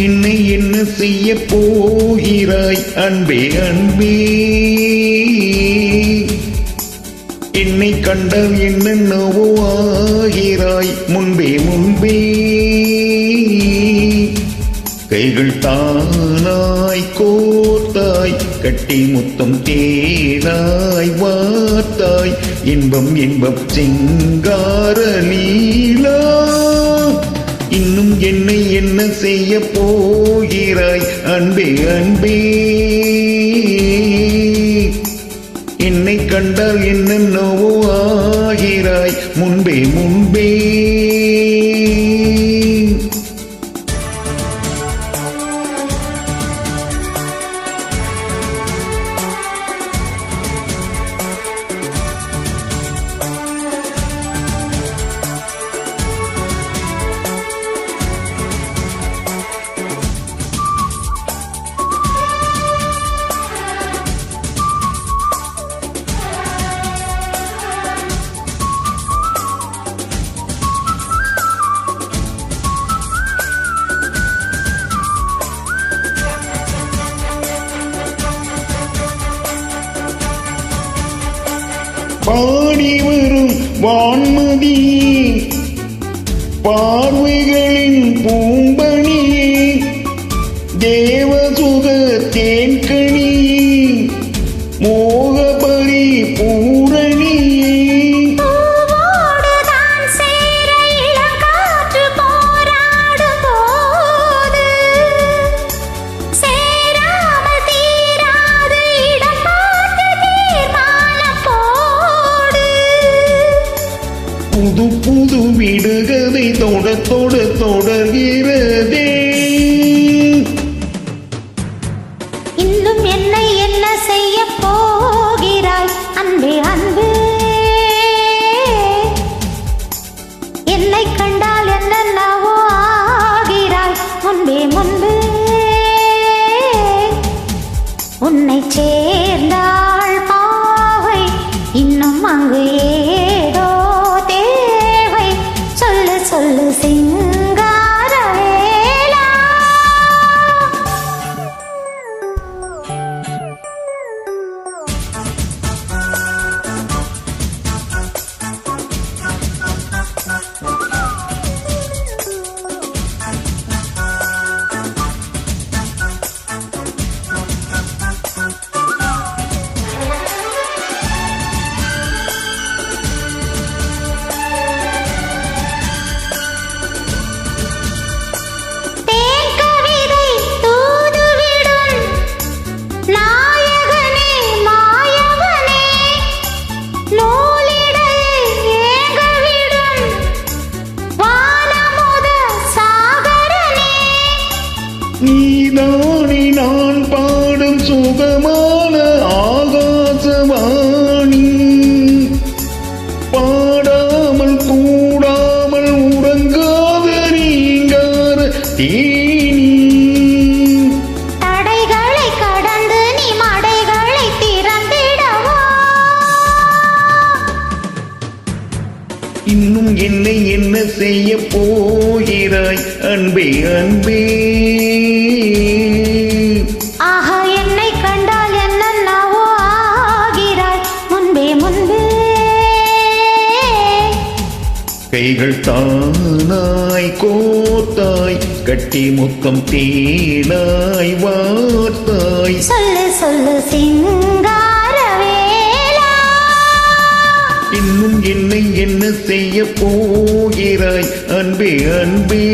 என்னை என்ன செய்ய போகிறாய் அன்பே அன்பே என்னை கண்டால் என்னென்னவோ ஆகிறாய் முன்பே முன்பே கைகள் தானாய் கோத்தாய் கட்டி முத்தம் தேனாய் வார்த்தாய் இன்பம் இன்பம் சிங்கார லீலா இன்னும் என்னை என்ன செய்ய போகிறாய் அன்பே அன்பே என்னை கண்டால் என்னென்னவோ ஆகிறாய் முன்பே முன்பே பாடி வரும் வான்மதியே பார்வைகளின் பூம்பணியே தேவசுக தேன்கணியே மோகபரி பூரணியே புது புது விடுகதை தொடர்கிறதே இன்னும் என்னை என்ன செய்ய போகிறாய் அன்பே அன்பு என்னை கண்டால் என்னென்னவோ ஆகிறாய் முன்பே முன்பு உன்னை சேர்ந்தாள் பாவை இன்னும் அங்கு ஏதோ சொல்லு சிங்கார வேலா நீதானே நான் பாடும் சுகமான ஆகாசவாணி பாடாமல் கூடாமல் உறங்காத நீங்கார தேனி தடைகளை கடந்து நீ மடைகளை திறந்திடவா இன்னும் என்னை என்ன செய்ய போகிறாய் அன்பே அன்பே ஆஹா என்னை கண்டால் என்னென்னவோ ஆகிறாய் முன்பே முன்பே கைகள் தானாய் கோத்தாய் கட்டி முத்தம் தேனாய் வார்த்தாய் சொல்லு சொல்லு சிங்கார வேலா இன்னும் என்னை என்ன செய்ய போகிறாய் அன்பே அன்பே